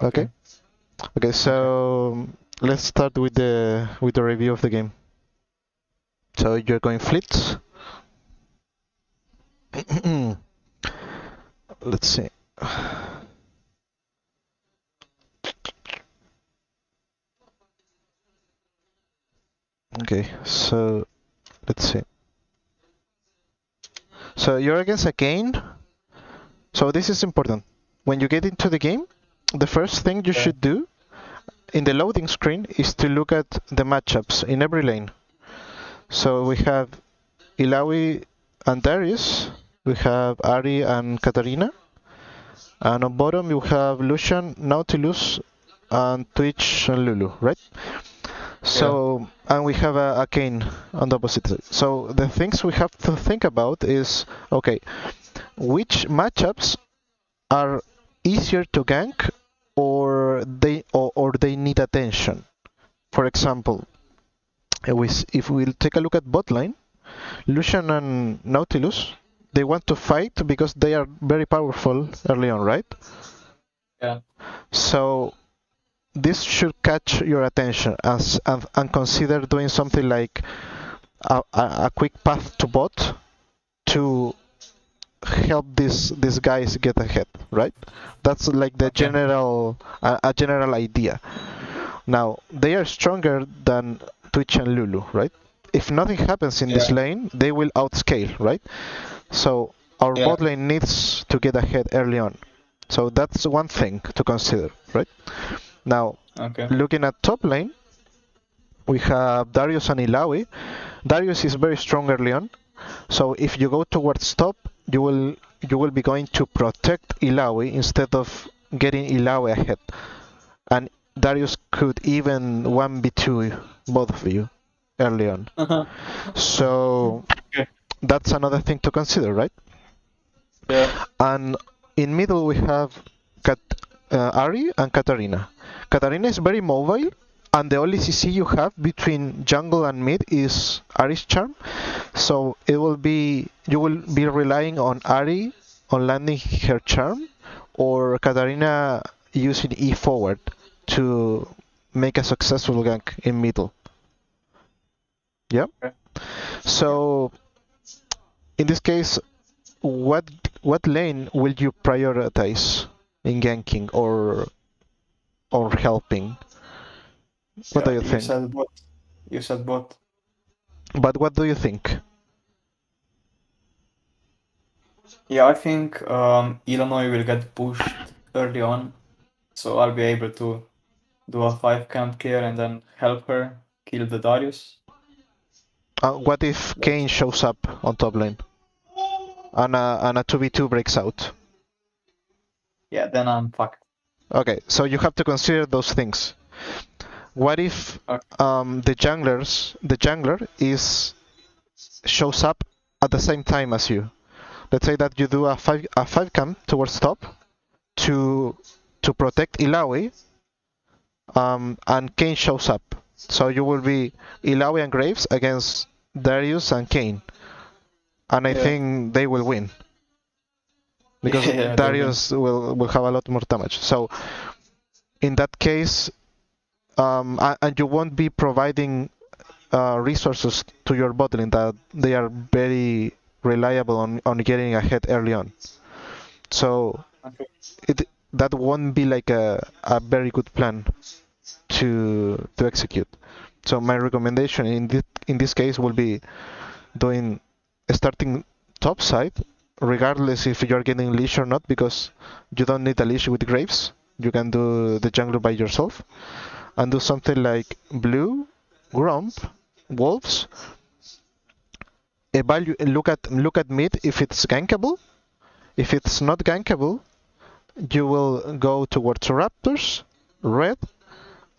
Okay. Okay. So let's start with the review of the game. So you're going fleets. Let's see. Okay, so let's see. So you're against a Kayn. So this is important. When you get into the game, the first thing you should do in the loading screen is to look at the matchups in every lane. So we have Illaoi and Darius, we have Ahri and Katarina, and on bottom you have Lucian, Nautilus, and Twitch and Lulu, right? So, and we have a Kayn on the opposite side. So the things we have to think about is, okay, which matchups are easier to gank or they need attention. For example, if we'll take a look at bot lane, Lucian and Nautilus, they want to fight because they are very powerful early on, right? Yeah. So this should catch your attention and consider doing something like a quick path to bot to help these guys get ahead, right? That's like the general a general idea. Now they are stronger than Twitch and Lulu, right? If nothing happens in this lane, they will outscale, right? So our bot lane needs to get ahead early on. So that's one thing to consider, right? Now, looking at top lane, we have Darius and Illaoi. Darius is very strong early on, so if you go towards top, you will be going to protect Illaoi instead of getting Illaoi ahead. And Darius could even 1v2 both of you early on. So that's another thing to consider, right? Yeah. And in middle we have Ahri and Katarina. Katarina is very mobile, and the only CC you have between jungle and mid is Ahri's charm. So you will be relying on Ahri on landing her charm, or Katarina using E forward to make a successful gank in middle. Yeah. So in this case, what lane will you prioritize in ganking or helping? What do you think? You said bot. But what do you think? Yeah, I think Illinois will get pushed early on, so I'll be able to do a 5 camp clear and then help her kill the Darius. What if Kayn shows up on top lane and a 2v2 breaks out? Yeah, then I'm fucked. Okay, so you have to consider those things. What if the jungler shows up at the same time as you? Let's say that you do a 5 camp towards top to protect Illaoi, and Kayn shows up. So you will be Illaoi and Graves against Darius and Kayn. And I think they will win. Because Darius will have a lot more damage. So in that case, and you won't be providing resources to your bot lane that they are very reliable on getting ahead early on. So that won't be like a very good plan to execute. So my recommendation in this case will be starting top side, regardless if you're getting leash or not, because you don't need a leash with Graves. You can do the jungle by yourself and do something like blue, Gromp, wolves. Look at mid if it's gankable. If it's not gankable, you will go towards raptors, red,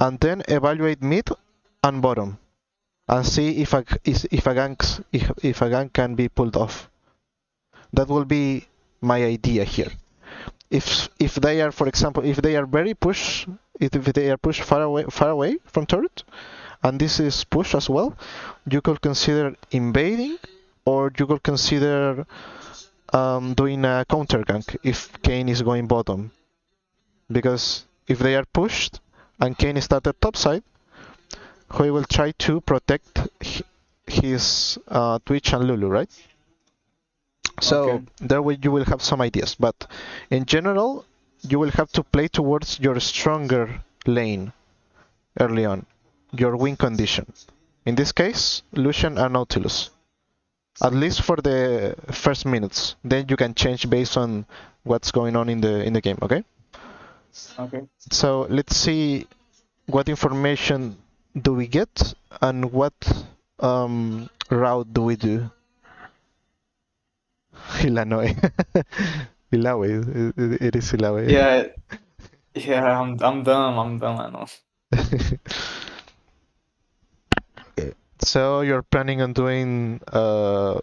and then evaluate mid and bottom, and see if a gank can be pulled off. That will be my idea here. If they are, for example, if they are very pushed, if they are pushed far away from turret, and this is push as well, you could consider invading, or you could consider doing a counter gank if Kayn is going bottom, because if they are pushed and Kayn started topside, he will try to protect his Twitch and Lulu, right? So Okay. there you will have some ideas, but in general, you will have to play towards your stronger lane early on, your win condition. In this case, Lucian and Nautilus. At least for the first minutes. Then you can change based on what's going on in the game, okay? Okay. So let's see what information do we get and what route do we do. Illinois. Ilawe. It is Ilawe. Yeah. Yeah. I'm dumb. I know. Okay. So you're planning on doing a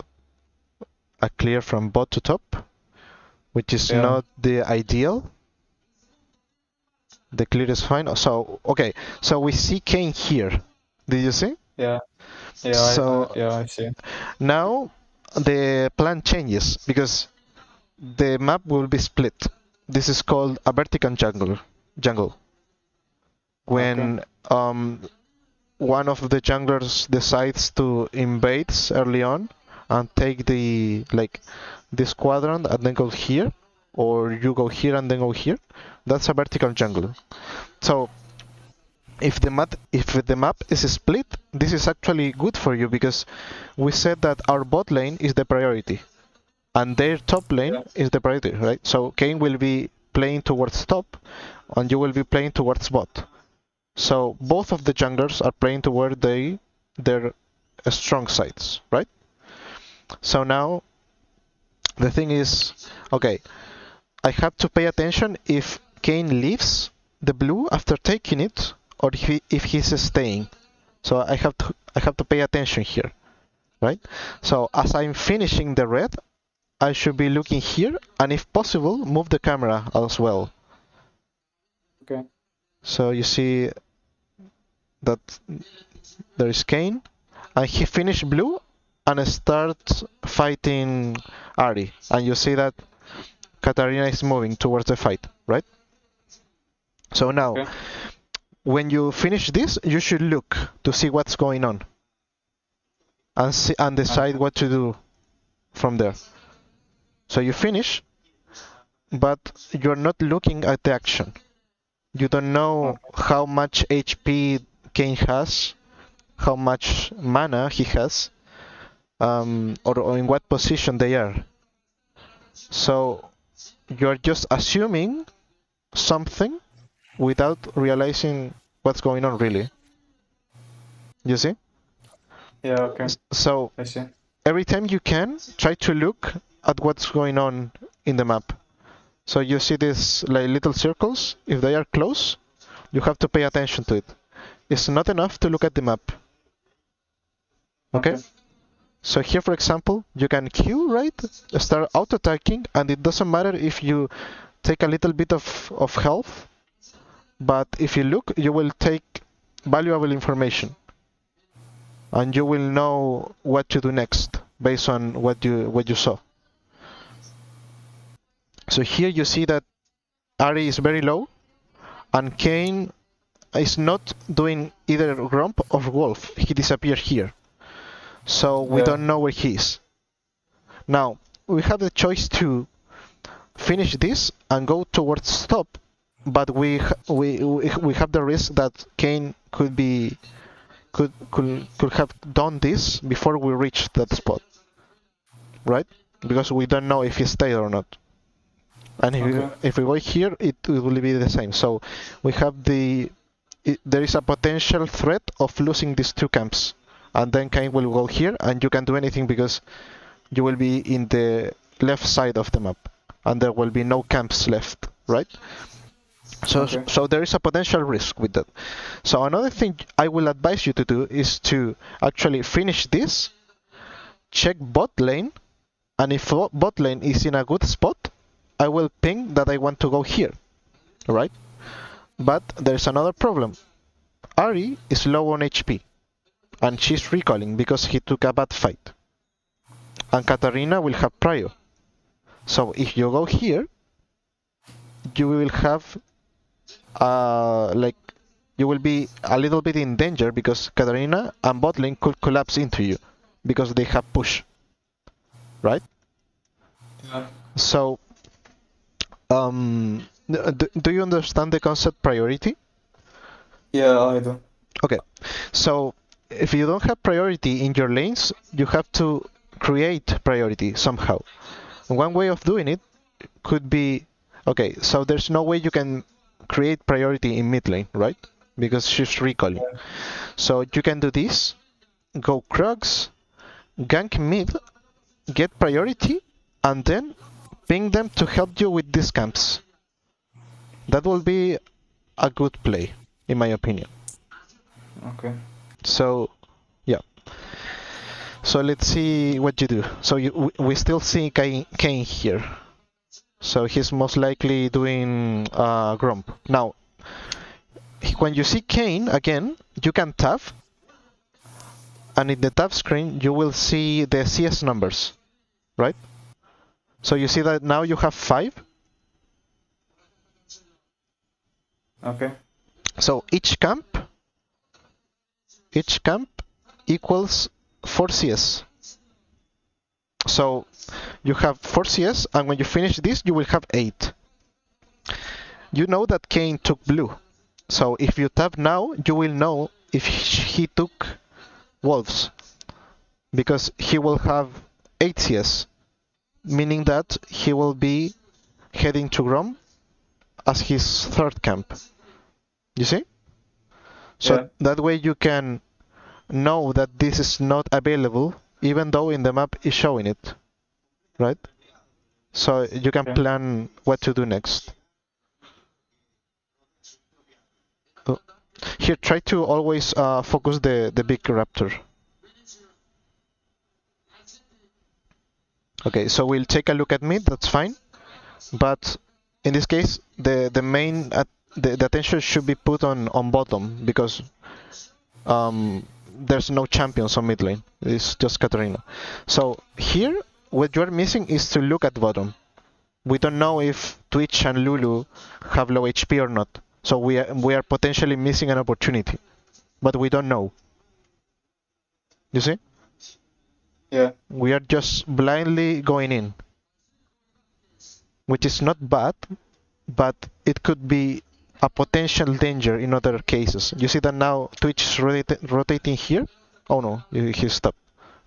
clear from bot to top, which is Yeah. not the ideal. The clear is fine. So okay, so we see Kayn here. Did you see? Yeah. Yeah. So I see. now the plan changes because the map will be split. This is called a vertical jungle. When one of the junglers decides to invade early on and take this quadrant and then go here, or you go here and then go here, that's a vertical jungle. So if the map is split, this is actually good for you because we said that our bot lane is the priority and their top lane is the priority, right? So Kayn will be playing towards top and you will be playing towards bot. So both of the junglers are playing toward their strong sides, right? So now the thing is, okay, I have to pay attention if Kayn leaves the blue after taking it or if he's staying. So I have to pay attention here, right? So as I'm finishing the red, I should be looking here and if possible move the camera as well. Okay. So you see that there is Kayn and he finished blue and starts fighting Ahri, and you see that Katarina is moving towards the fight, right? So now when you finish this, you should look to see what's going on and decide what to do from there. So you finish, but you're not looking at the action. You don't know how much HP Kayn has, how much mana he has, or in what position they are. So you're just assuming something without realizing what's going on really. You see? Yeah. Okay. So I see. every time you can, try to look at what's going on in the map. So you see these little circles. If they are close, you have to pay attention to it. It's not enough to look at the map. Okay? So here, for example, you can Q, right? Start auto-attacking, and it doesn't matter if you take a little bit of health, but if you look, you will take valuable information. And you will know what to do next, based on what you saw. So here you see that Ahri is very low, and Kayn is not doing either Gromp or Wolf. He disappeared here. So we don't know where he is. Now, we have the choice to finish this and go towards top, but we have the risk that Kayn could have done this before we reach that spot, right? Because we don't know if he stayed or not. And if we go here, it will be the same. So we have there is a potential threat of losing these two camps. And then Kayn will go here, and you can't do anything because you will be in the left side of the map, and there will be no camps left, right? So there is a potential risk with that. So another thing I will advise you to do is to actually finish this, check bot lane, and if bot lane is in a good spot, I will ping that I want to go here, right? But there's another problem. Ahri is low on HP. And she's recalling because he took a bad fight. And Katarina will have prio. So if you go here, you will have like you will be a little bit in danger because Katarina and bot lane could collapse into you because they have push, right? Yeah. So, do you understand the concept priority? Yeah, I do. Okay, so if you don't have priority in your lanes, you have to create priority somehow. One way of doing it could be, okay, so there's no way you can create priority in mid lane, right? Because she's recalling. Yeah. So you can do this, go Krugs, gank mid, get priority, and then ping them to help you with these camps. That will be a good play, in my opinion. Okay. So, yeah. So let's see what you do. So we still see Kayn here. So he's most likely doing Gromp. Now, when you see Kayn again, you can tab, and in the tab screen you will see the CS numbers, right? So you see that now you have 5. Okay. So each camp equals 4 CS. So you have 4 CS, and when you finish this, you will have 8. You know that Kayn took blue. So if you tap now, you will know if he took wolves, because he will have 8 CS, meaning that he will be heading to Grom as his third camp. You see? So Yeah. that way you can know that this is not available, even though in the map is showing it, right? So you can Okay. plan what to do next. Oh. Here, try to always focus the big raptor. Okay, so we'll take a look at mid, that's fine. But in this case, the main the attention should be put on bottom, because there's no champions on mid lane. It's just Katarina. So here, what you're missing is to look at bottom. We don't know if Twitch and Lulu have low HP or not. So we are potentially missing an opportunity, but we don't know. You see? Yeah. We are just blindly going in, which is not bad, but it could be a potential danger in other cases. You see that now Twitch is rotating here? Oh no, he stopped.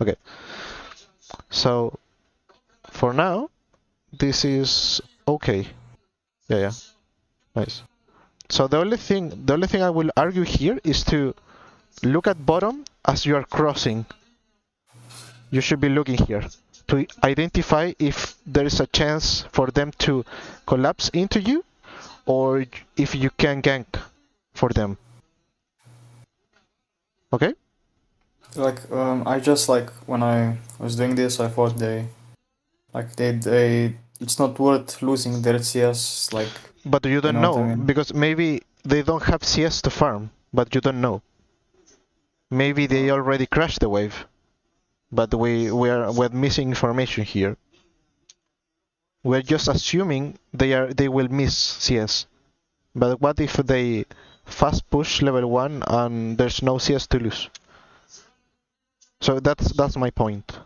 Okay. So for now, this is okay. Yeah, yeah. Nice. So the only thing I will argue here is to look at bottom as you are crossing. You should be looking here to identify if there is a chance for them to collapse into you, or if you can gank for them. Okay? Like I just like when I was doing this, I thought they it's not worth losing their CS, like, But you you don't know what I know, mean? because maybe they don't have CS to farm, but you don't know. Maybe they already crashed the wave, but we're missing information here. We're just assuming they will miss CS. But what if they fast push level 1 and there's no CS to lose? So that's my point.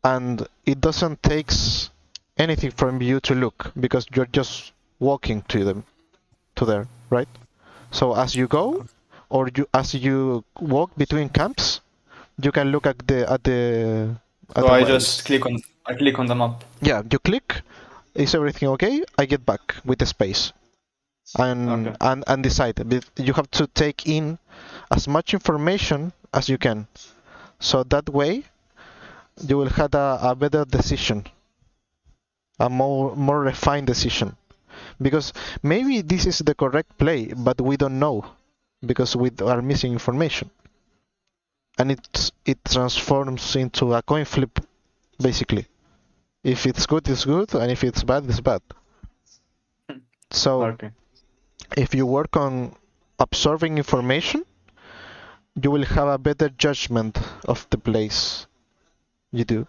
And it doesn't take anything from you to look, because you're just walking to there, right? So as you go, or as you walk between camps, you can look at So the I just wells. click on the map. Yeah, you click. Is everything okay? I get back with the space, Okay. and decide. But you have to take in as much information as you can, so that way you will have a better decision, a more refined decision. Because maybe this is the correct play, but we don't know, because we are missing information, and it transforms into a coin flip, basically. If it's good, it's good, and if it's bad, it's bad. So Okay. if you work on absorbing information, you will have a better judgment of the plays you do.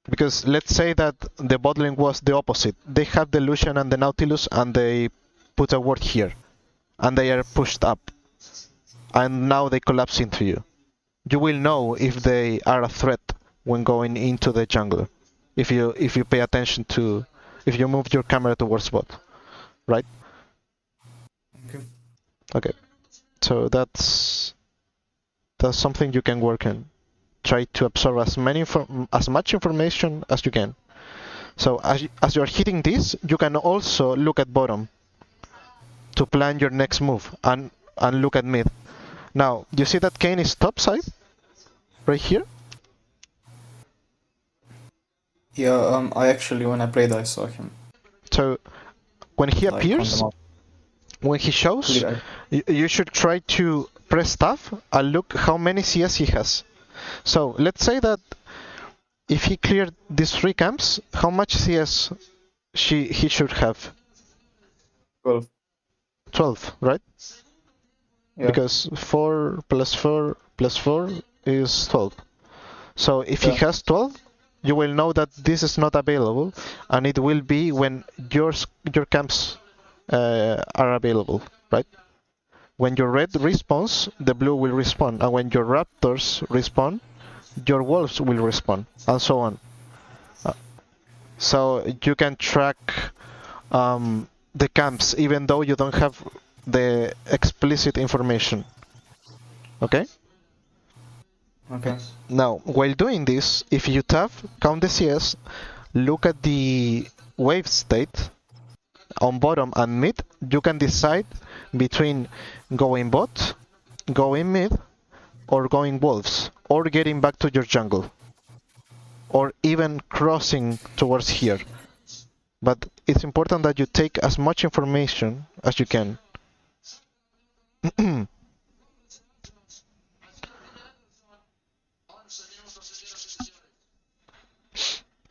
Because let's say that the bot lane was the opposite. They have the Lucian and the Nautilus and they put a ward here. And they are pushed up. And now they collapse into you. You will know if they are a threat when going into the jungle. If you pay attention to, if you move your camera towards bot, right? Okay. Okay. So that's something you can work on. Try to absorb as much information as you can. So as you're hitting this, you can also look at bottom to plan your next move and look at mid. Now, you see that Kayn is topside? Right here? Yeah, I actually, when I played, I saw him. So, when he Like, on appears, the map. when he shows, Clear. you should try to press tab and look how many CS he has. So, let's say that if he cleared these 3 camps, how much CS he should have? 12. 12, right? Yeah. Because 4 plus 4 plus 4 is 12. So if he Yeah. has 12, you will know that this is not available, and it will be when your camps are available, right? When your red respawns, the blue will respawn, and when your raptors respawn, your wolves will respawn, and so on. So you can track the camps even though you don't have the explicit information. Okay? Okay. Now, while doing this, if you tab, count the CS, look at the wave state on bottom and mid, you can decide between going bot, going mid, or going wolves, or getting back to your jungle, or even crossing towards here. But it's important that you take as much information as you can.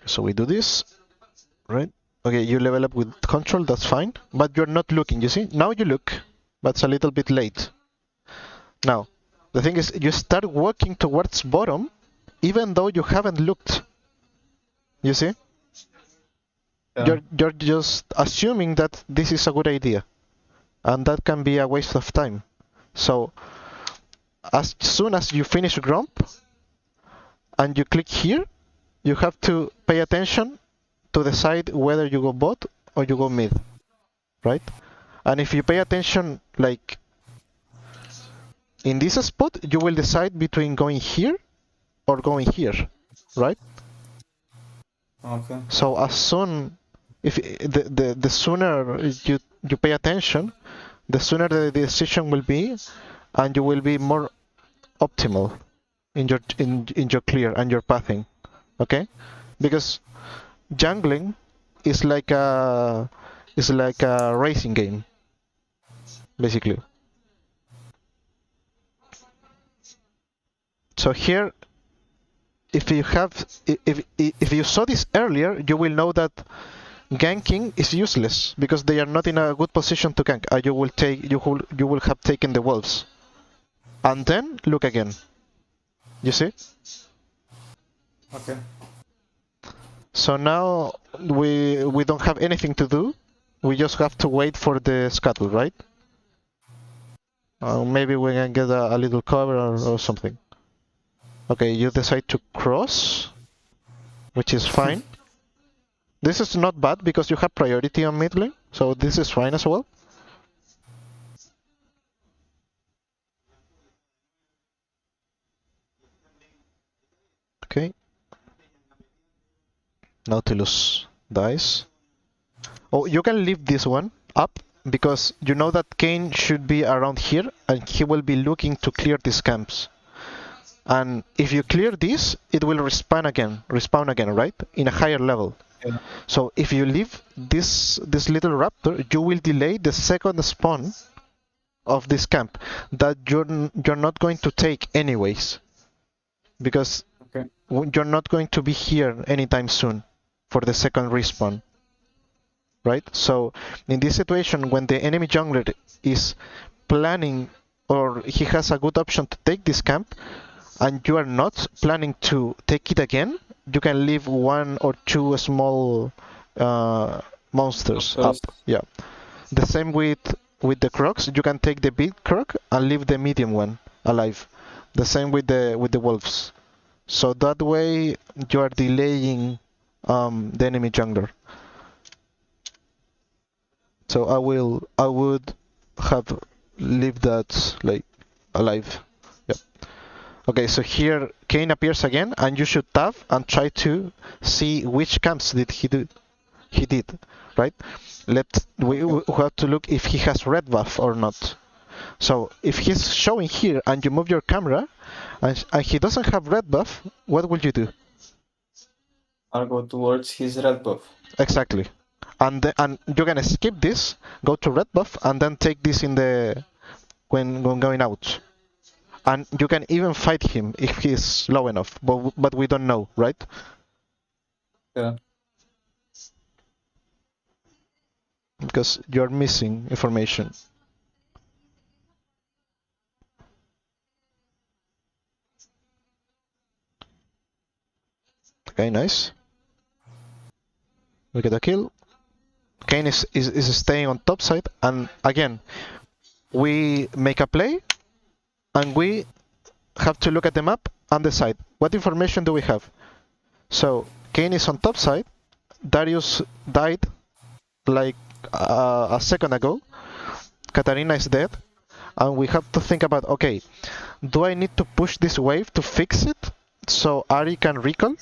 So we do this, right? Okay, you level up with control, that's fine, but you're not looking, you see? Now you look, but it's a little bit late. Now, the thing is, you start walking towards bottom, even though you haven't looked. You see? Yeah. You're just assuming that this is a good idea, and that can be a waste of time. So, as soon as you finish Gromp, and you click here, you have to pay attention to decide whether you go bot or you go mid, right? And if you pay attention, like in this spot, you will decide between going here or going here, right? Okay. So as soon, if the sooner you pay attention, the sooner the decision will be, and you will be more optimal in your clear and your pathing, okay? Because jungling is like a racing game, basically. So here, if you saw this earlier, you will know that ganking is useless because they are not in a good position to gank. You will have taken the wolves, and then look again. You see? Okay. So now we don't have anything to do. We just have to wait for the scuttle, right? Maybe we can get a little cover or something. Okay, you decide to cross, which is fine. This is not bad because you have priority on mid lane, so this is fine as well. Okay. Nautilus dies. Oh, you can leave this one up because you know that Kayn should be around here and he will be looking to clear these camps. And if you clear this, it will respawn again, right? In a higher level. Yeah. So if you leave this little raptor, you will delay the second spawn of this camp that you're not going to take anyways, because Okay. you're not going to be here anytime soon for the second respawn, right? So in this situation, when the enemy jungler is planning or he has a good option to take this camp, and you are not planning to take it again, you can leave 1 or 2 small monsters up. Monsters. Yeah. The same with the crocs. You can take the big croc and leave the medium one alive. The same with the wolves. So that way you are delaying the enemy jungler. So I would have leave that like alive. Yep. Okay, so here Kayn appears again, and you should tab and try to see which camps did he do. He did, right? We have to look if he has red buff or not. So if he's showing here and you move your camera and he doesn't have red buff, what will you do? I'll go towards his red buff. Exactly. And you're gonna skip this, go to red buff, and then take this in the when going out. And you can even fight him if he's low enough, but we don't know, right? Yeah. Because you're missing information. Okay, nice. We get a kill. Kayn is staying on top side, and again, we make a play, and we have to look at the map and decide what information do we have. So Kayn is on top side. Darius died like a second ago. Katarina is dead, and we have to think about, okay, do I need to push this wave to fix it so Ahri can recall?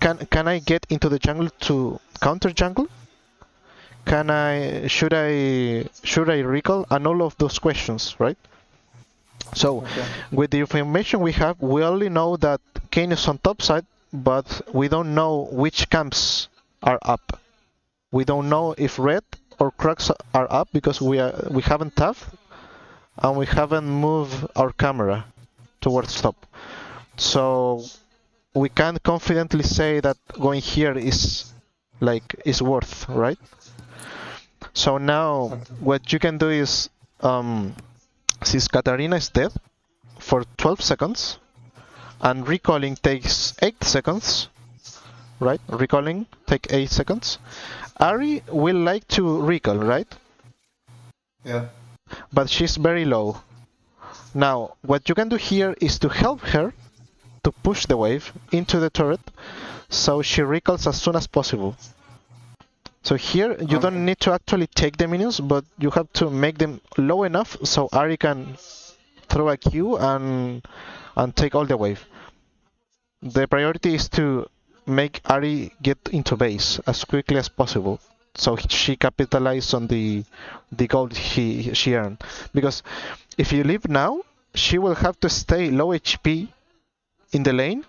Can I get into the jungle to counter jungle? Should I recall? And all of those questions, right? So with the information we have, we only know that Kayn is on top side, but we don't know which camps are up. We don't know if red or crocs are up because we haven't tapped and we haven't moved our camera towards top. So we can't confidently say that going here is worth, right? So now what you can do is, since Katarina is dead for 12 seconds and recalling takes 8 seconds, right? Recalling take 8 seconds. Ahri will like to recall, right? Yeah. But she's very low. Now, what you can do here is to help her to push the wave into the turret so she recalls as soon as possible. So here you don't need to actually take the minions, but you have to make them low enough so Ahri can throw a Q and take all the wave. The priority is to make Ahri get into base as quickly as possible, so she capitalizes on the gold she earned. Because if you leave now, she will have to stay low HP in the lane,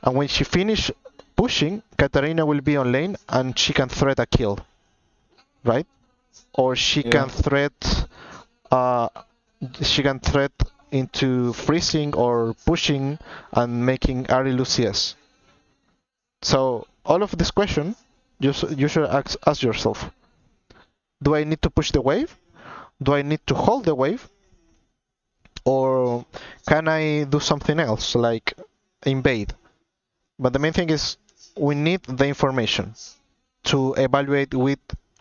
and when she finish pushing, Katarina will be on lane and she can threat a kill, right? Or she can threat into freezing or pushing and making Ahri lose CS. So all of this question, you should ask yourself: do I need to push the wave? Do I need to hold the wave? Or can I do something else like invade? But the main thing is we need the information to evaluate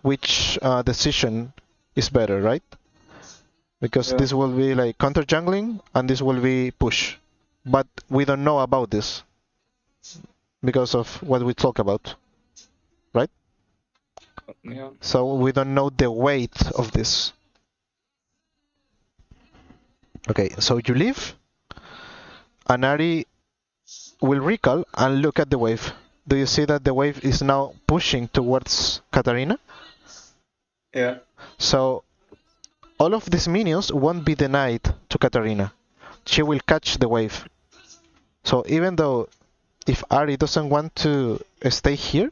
which decision is better, right? Because this will be like counter jungling and this will be push. But we don't know about this because of what we talk about, right? Yeah. So we don't know the weight of this. Okay, so you leave, and Ahri will recall and look at the wave. Do you see that the wave is now pushing towards Katarina? Yeah. So all of these minions won't be denied to Katarina. She will catch the wave. So even though if Ahri doesn't want to stay here,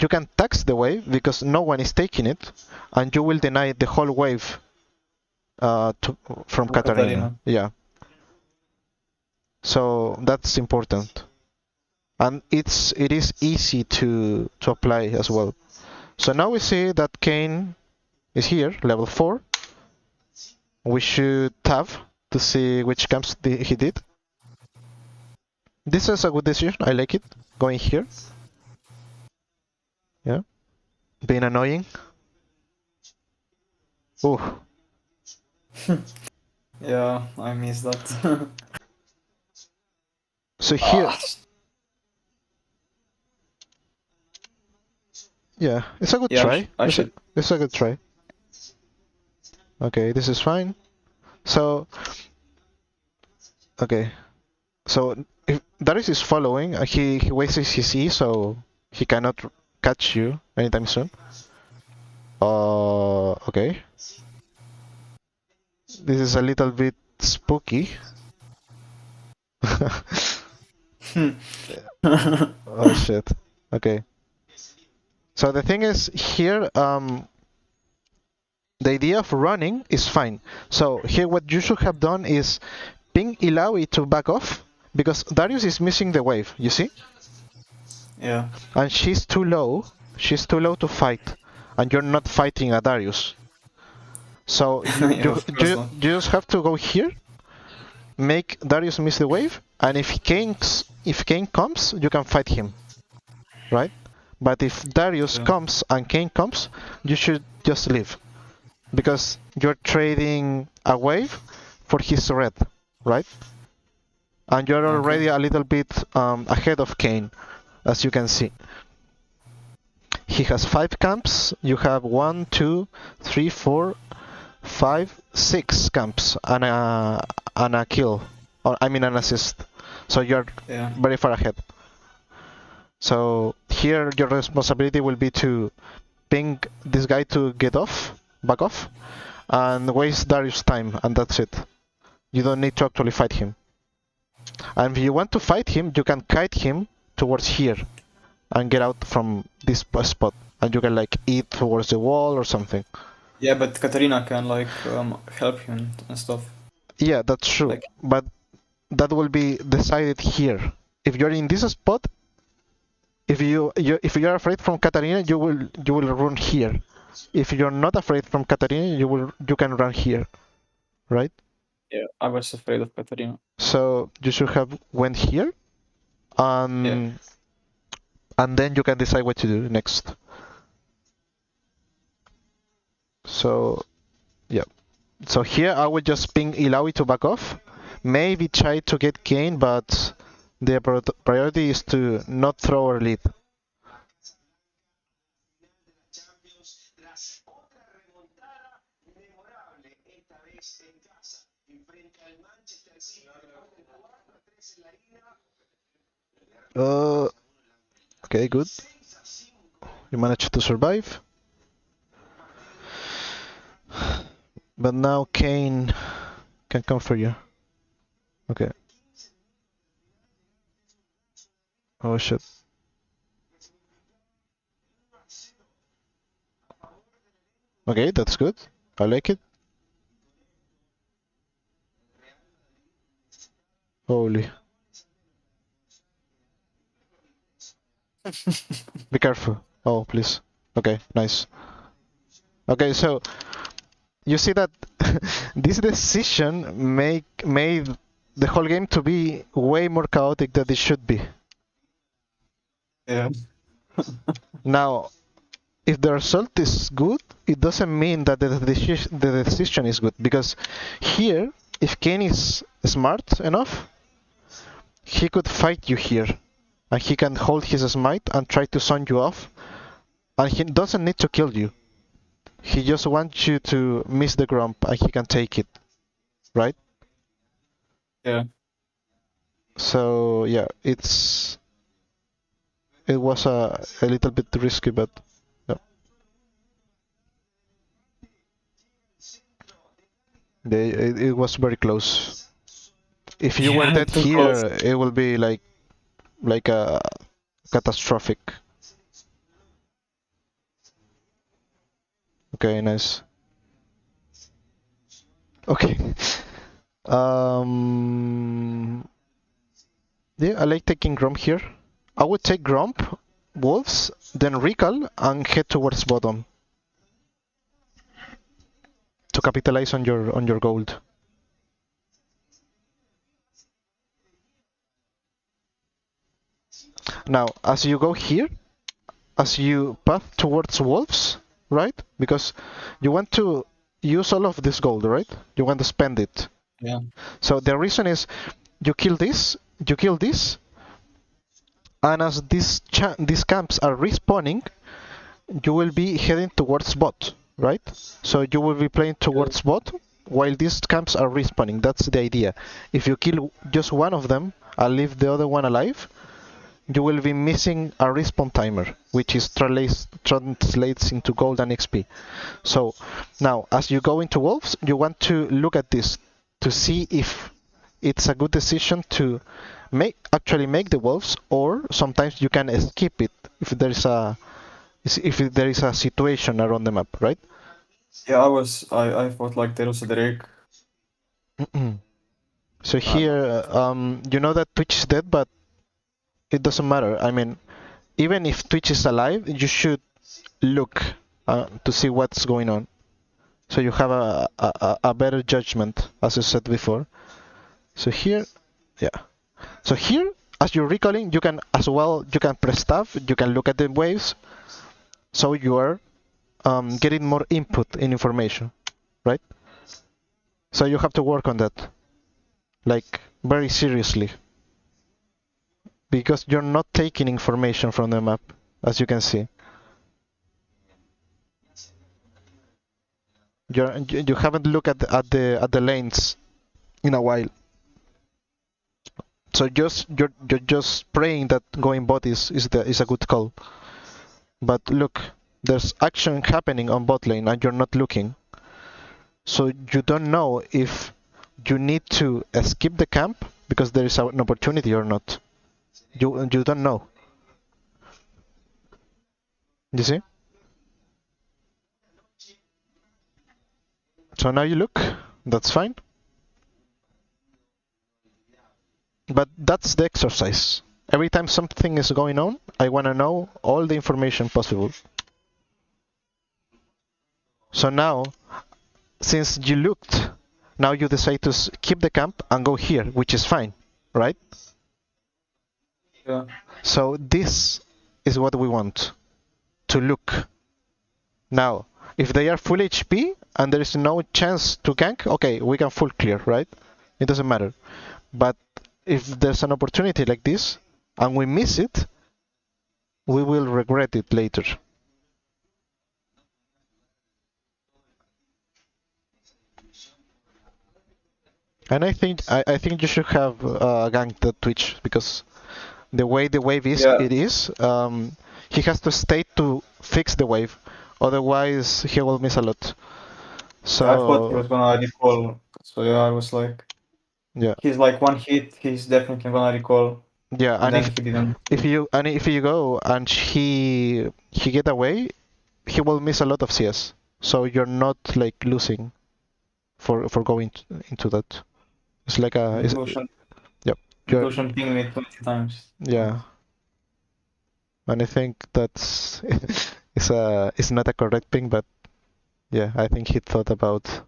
you can tax the wave because no one is taking it, and you will deny the whole wave from Katarina. Yeah. So that's important, and it is easy to apply as well. So now we see that Kayn is here, level 4. We should tab to see which camps he did. This is a good decision. I like it. Going here. Yeah. Being annoying. Oh. Yeah, I miss that. So here. Ah, Yeah, it's a good yeah, try. I should. It's a good try. Okay, this is fine. So, okay. So if Darius is following, he wastes his E, so he cannot catch you anytime soon. Okay. This is a little bit spooky. Oh shit. Okay. So the thing is here, the idea of running is fine. So here what you should have done is ping Illaoi to back off, because Darius is missing the wave, you see? Yeah. And she's too low to fight, and you're not fighting a Darius. So Yeah, of course not. you just have to go here, make Darius miss the wave, and if Kayn comes, you can fight him, right? But if Darius Yeah. comes and Kayn comes, you should just leave, because you're trading a wave for his red, right? And you're already a little bit ahead of Kayn, as you can see. He has 5 camps, you have 1, 2, 3, 4, 5, 6 camps, and a kill, or I mean an assist. So you're very far ahead. So here your responsibility will be to ping this guy to get off, back off, and waste Darius' time, and that's it. You don't need to actually fight him. And if you want to fight him, you can kite him towards here and get out from this spot, and you can like eat towards the wall or something. Yeah, but Katarina can like help him and stuff. Yeah, that's true. Like, but that will be decided here. If you're in this spot, if you're afraid from Katarina, you will run here. If you're not afraid from Katarina, you can run here, right? yeah, I was afraid of Katarina. So you should have went here, and then you can decide what to do next. So yeah. So here I would just ping Illaoi to back off. Maybe try to get Kayn, but the priority is to not throw our lead. Okay, good. You managed to survive. But now Kayn can come for you. Okay. Oh shit. Okay, that's good. I like it. Holy. Be careful. Oh, please. Okay, nice. Okay, so you see that this decision made the whole game to be way more chaotic than it should be. Yeah. Now, if the result is good, it doesn't mean that the decision is good, because here, if Kayn is smart enough, he could fight you here, and he can hold his smite and try to son you off, and he doesn't need to kill you. He just wants you to miss the Grump, and he can take it, right? Yeah. So yeah, it was a little bit risky, but yeah. It was very close. If you were dead here, close. it will be like a catastrophic. Okay, nice. Okay. Yeah, I like taking Grump here. I would take Grump, Wolves, then Recall, and head towards bottom to capitalize on your gold. Now, as you go here, as you path towards wolves, right? Because you want to use all of this gold, right? You want to spend it. Yeah. So the reason is you kill this, and as these camps are respawning, you will be heading towards bot, right? So you will be playing towards bot while these camps are respawning. That's the idea. If you kill just one of them and leave the other one alive, you will be missing a respawn timer, which is translates into gold and XP. So now, as you go into wolves, you want to look at this to see if it's a good decision to actually make the wolves, or sometimes you can skip it if there is a situation around the map, right? Yeah, I thought like there was a Drake. So here, you know that Twitch is dead, but it doesn't matter. I mean, even if Twitch is alive, you should look to see what's going on, so you have a better judgment, as I said before. So here, yeah. So here, as you're recalling, you can as well, you can press tab, you can look at the waves, so you are getting more input in information, right? So you have to work on that, like very seriously, because you're not taking information from the map, as you can see. You haven't looked at the lanes in a while. So you're just praying that going bot is a good call. But look, there's action happening on bot lane and you're not looking. So you don't know if you need to skip the camp because there is an opportunity or not. You don't know. You see? So now you look. That's fine. But that's the exercise. Every time something is going on, I want to know all the information possible. So now, since you looked, now you decide to keep the camp and go here, which is fine, right? Yeah. So this is what we want, to look. Now, if they are full HP and there is no chance to gank, okay, we can full clear, right? It doesn't matter. But if there's an opportunity like this and we miss it, we will regret it later. And I think you should have ganked the Twitch, because the way the wave is, Yeah. it is. He has to stay to fix the wave, otherwise he will miss a lot. So I thought he was gonna recall. So yeah, I was like, yeah, he's like one hit, he's definitely gonna recall, yeah. and And then he didn't. if you go and he get away, he will miss a lot of CS. So you're not like losing for going into that. It's like Lucian, yep. You're, Lucian pinged me 20 times. yeah. And I think that's it's not a correct ping, but yeah, I think he thought about.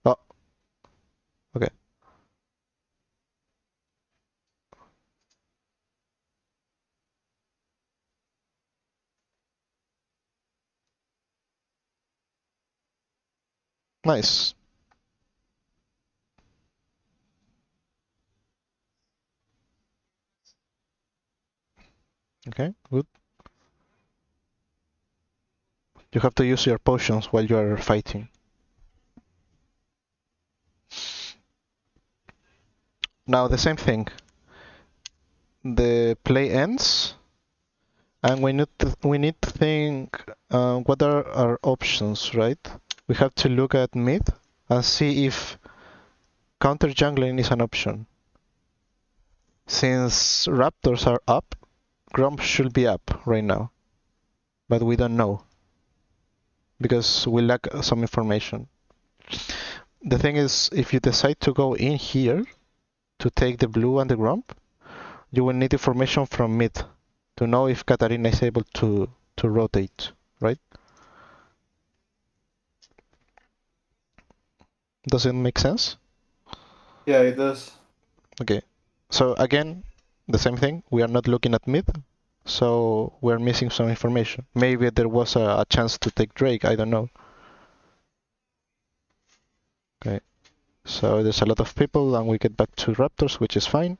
Oh, okay. Nice. Okay, good. You have to use your potions while you are fighting. Now the same thing. The play ends, and we need to think what are our options, right? We have to look at mid and see if counter jungling is an option. Since Raptors are up, Gromp should be up right now, but we don't know because we lack some information. The thing is, if you decide to go in here to take the blue and the Gromp, you will need information from mid to know if Katarina is able to rotate, right? Does it make sense? Yeah, it does. Okay. So again, the same thing. We are not looking at mid, so we're missing some information. Maybe there was a chance to take Drake, I don't know. Okay, so there's a lot of people and we get back to Raptors, which is fine.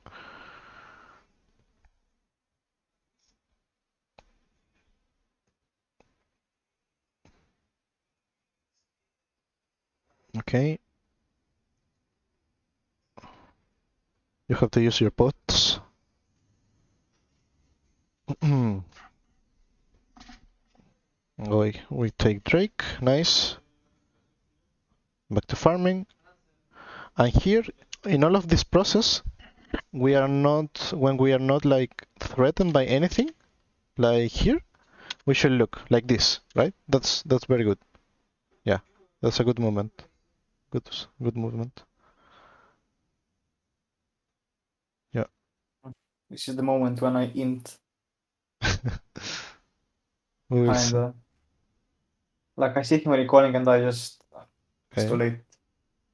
Okay. You have to use your bots. We take Drake, nice. Back to farming. And here, in all of this process, we are not, when we are not like threatened by anything, like here, we should look like this, right? That's very good. Yeah, that's a good movement. Good movement. Yeah. This is the moment when I int, We will see. kinda. Like I see him recalling and I just, it's too Okay. late.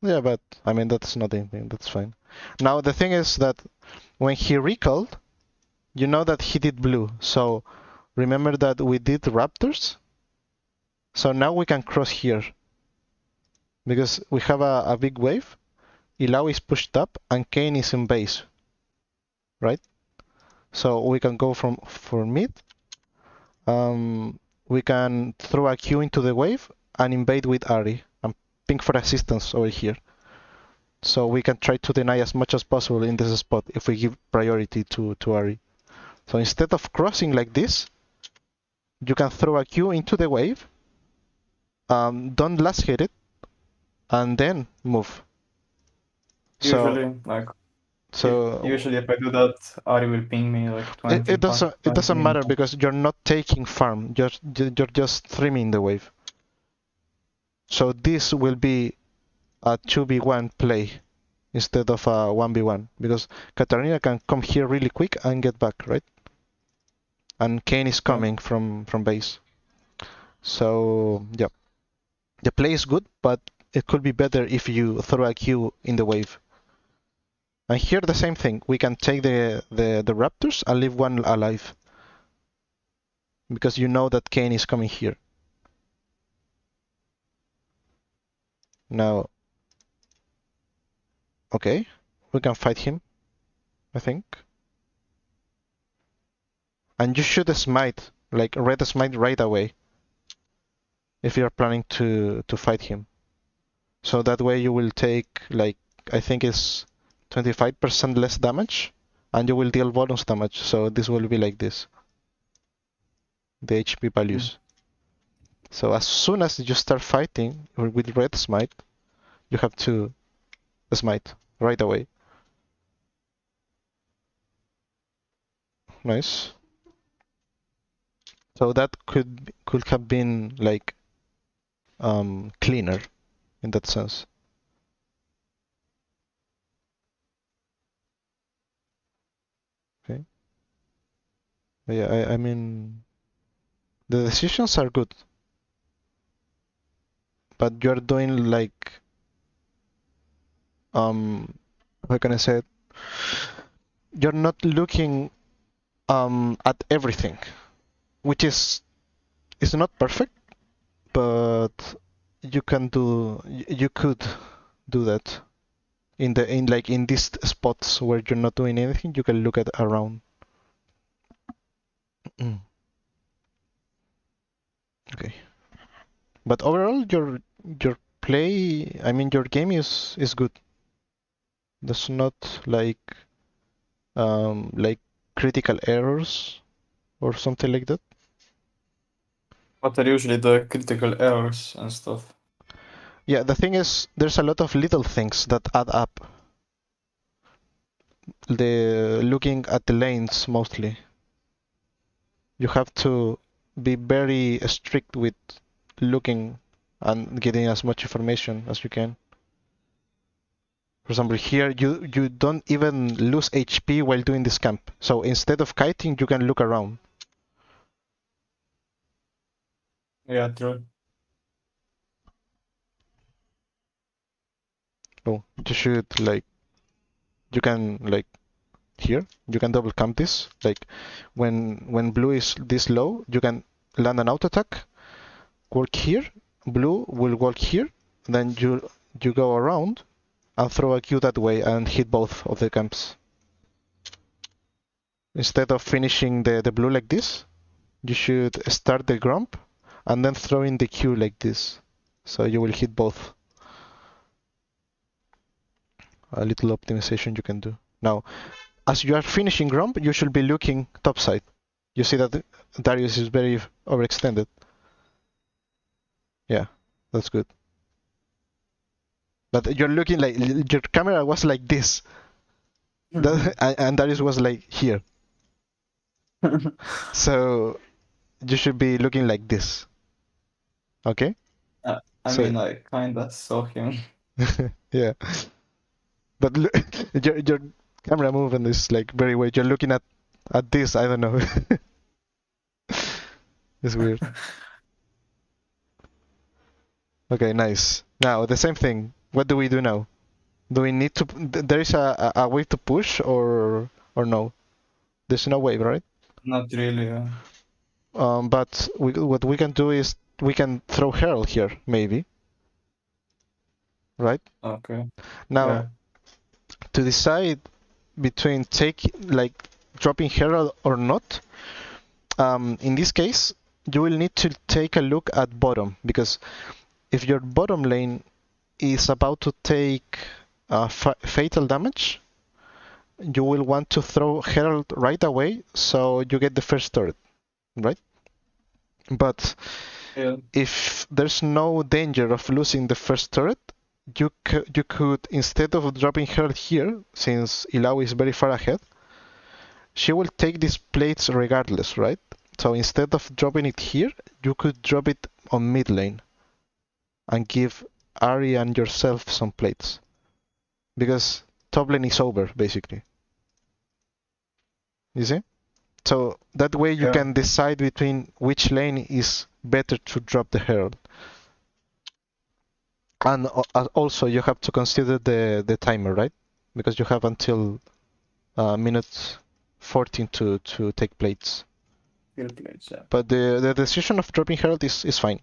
Yeah, but I mean that's not anything. That's fine. Now the thing is that when he recalled, you know that he did blue. So remember that we did Raptors. So now we can cross here because we have a big wave. Ilau is pushed up and Kayn is in base, right? So we can go for mid. We can throw a Q into the wave and invade with Ahri and ping for assistance over here. So we can try to deny as much as possible in this spot if we give priority to Ahri. So instead of crossing like this, you can throw a Q into the wave, don't last hit it, and then move. Usually, like, So if I do that, Ari will ping me like 20, it doesn't 20 matter minutes. because you're not taking farm, you're just streaming the wave. So this will be a 2v1 play instead of a 1v1 because Katarina can come here really quick and get back, right? And Kayn is Yeah. coming from base. So yeah, the play is good, but it could be better if you throw a Q in the wave. And here the same thing. We can take the Raptors and leave one alive. Because you know that Kayn is coming here. Now, okay, we can fight him, I think. And you should smite, like red smite right away. If you're planning to fight him. So that way you will take, like, I think it's 25% less damage. And you will deal bonus damage. So this will be like this. The HP values. So as soon as you start fighting with red smite, you have to smite right away. Nice. So that could have been like cleaner in that sense. Okay. But yeah, I mean the decisions are good, but you're doing like how can I say it? You're not looking at everything, which is not perfect, but you could do that in these spots where you're not doing anything. You can look at around. Okay, but overall your play, I mean your game is good. There's not like critical errors or something like that. What are usually the critical errors and stuff? Yeah, the thing is, there's a lot of little things that add up. The looking at the lanes mostly. You have to be very strict with looking and getting as much information as you can. For example, here you don't even lose HP while doing this camp. So instead of kiting, you can look around. Yeah, true. Oh, you should like you can like here. You can double camp this. Like when blue is this low, you can land an auto attack, work here. Blue will walk here. Then you go around and throw a Q that way and hit both of the camps. Instead of finishing the blue like this, you should start the grump and then throw in the Q like this. So you will hit both. A little optimization you can do. Now, as you are finishing grump, you should be looking topside. You see that Darius is very overextended. Yeah, that's good. But you're looking like your camera was like this, and Darius was like here. So you should be looking like this. Okay? I So- mean, I kinda saw him. Yeah. But look, your camera movement is like very weird. You're looking at this. I don't know. It's weird. Okay, nice. Now the same thing. What do we do now? Do we need to? There is a way to push or no? There's no way, right? Not really. But what we can do is we can throw Herald here, maybe. Right? Okay. Now, Yeah. to decide between dropping Herald or not, in this case, you will need to take a look at bottom, because if your bottom lane is about to take fatal damage, you will want to throw Herald right away so you get the first turret, right? But Yeah. if there's no danger of losing the first turret, you could, instead of dropping Herald here, since Illaoi is very far ahead, she will take these plates regardless, right? So instead of dropping it here, you could drop it on mid lane and give Ahri and yourself some plates. Because top lane is over, basically. You see? So that way you Yeah. can decide between which lane is better to drop the Herald. And also you have to consider the timer, right? Because you have until minute 14 to take plates. Kill plates, yeah. But the decision of dropping Herald is fine.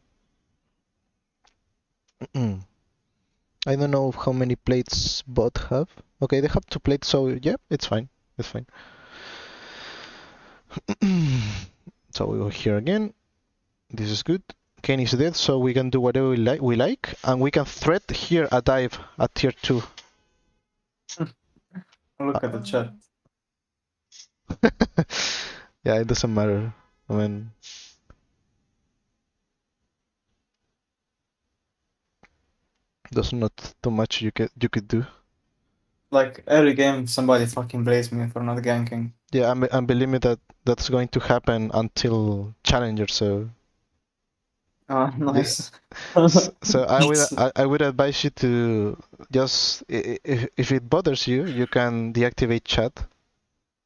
I don't know how many plates bot have. Okay, they have 2 plates, so yeah, it's fine. It's fine. So we go here again. This is good. Kayn is dead, so we can do whatever we like, and we can threat here a dive at tier 2. Look at the chat. Yeah, it doesn't matter. I mean, there's not too much you could do. Like every game, somebody fucking blames me for not ganking. Yeah, and believe me that's going to happen until Challenger. So Ah, nice. so I would advise you to just if it bothers you, you can deactivate chat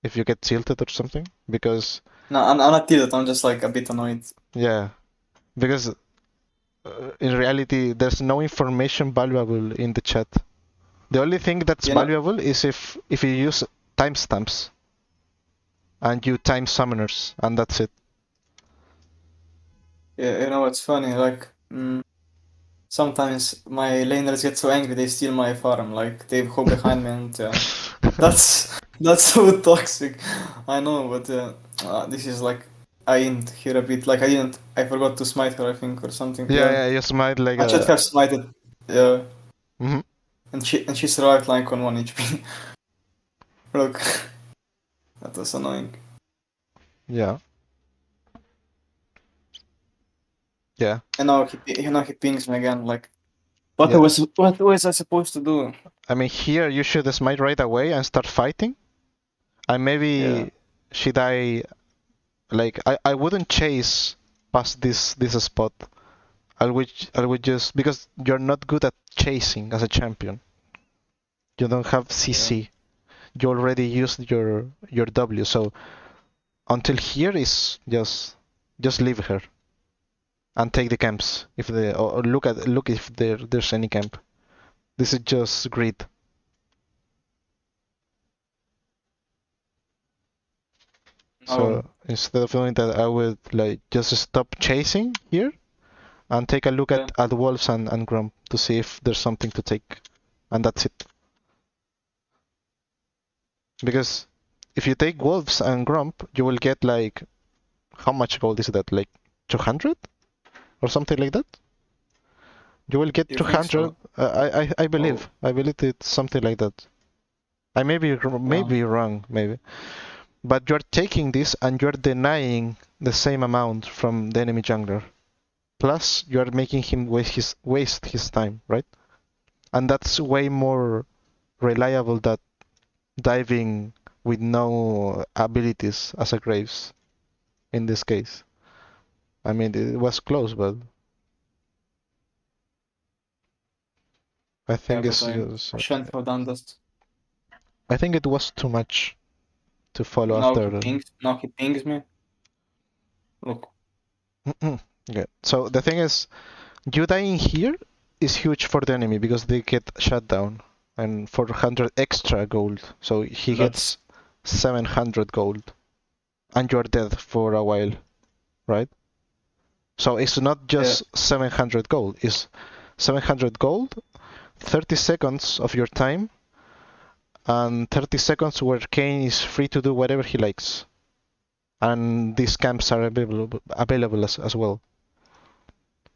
if you get tilted or something, because No, I'm not tilted. I'm just like a bit annoyed. yeah, because in reality there's no information valuable in the chat. The only thing that's You know- valuable is if you use timestamps and you time summoners, and that's it. Yeah, you know what's funny? Like, sometimes my laners get so angry they steal my farm. Like they go behind me, and that's so toxic. I know, but this is like I ain't here a bit. Like I forgot to smite her, I think, or something. Yeah, you smite like I should have smited. Yeah. Mhm. And she survived like on 1 HP. Look, that was annoying. Yeah. Yeah. And now he pings me again. Like, what Yeah. was I supposed to do? I mean, here you should smite right away and start fighting. And maybe Yeah. she die. Like I wouldn't chase past this spot. I would just, because you're not good at chasing as a champion. You don't have CC. You already used your W. So until here is just leave her and take the camps if or look if there's any camp. This is just greed. Oh, So instead of doing that, I would like just stop chasing here and take a look yeah. at wolves and grump to see if there's something to take, and that's it. Because if you take wolves and grump, you will get like, how much gold is that? Like 200 or something like that. You will get Do you think 200. so? I Oh, believe. I believe it's something like that. I may be yeah. wrong, maybe. But you're taking this and you're denying the same amount from the enemy jungler. Plus, you're making him waste his time, right? And that's way more reliable than diving with no abilities as a Graves in this case. I mean, it was close, but I Yeah, think but it's I shouldn't have done this. I think it was too much to follow Now after. he pings. Now he pings me. Look. Okay. So the thing is, you dying here is huge for the enemy because they get shut down and 400 extra gold. So he That's gets 700 gold and you're dead for a while, right? So it's not yeah. just 700 gold, it's 700 gold, 30 seconds of your time, and 30 seconds where Kane is free to do whatever he likes. And these camps are available as well.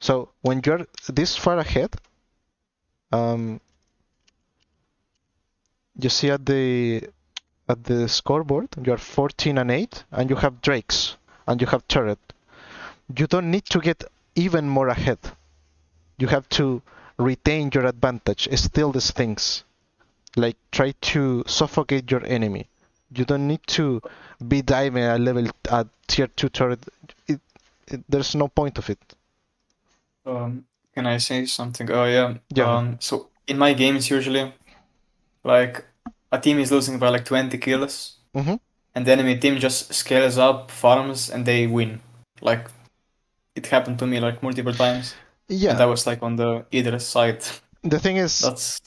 So when you're this far ahead, um, you see at the scoreboard you're 14 and 8, and you have Drakes and you have turret. You don't need to get even more ahead. You have to retain your advantage, steal these things, like try to suffocate your enemy. You don't need to be diving at tier 2 turret. It, there's no point of it. Um, can I say something? Oh yeah. Yeah. So in my games usually, like a team is losing by like 20 kills, Mm-hmm. and the enemy team just scales up, farms, and they win. Like it happened to me like multiple times, and Yeah. I was like on the either side. The thing is, That's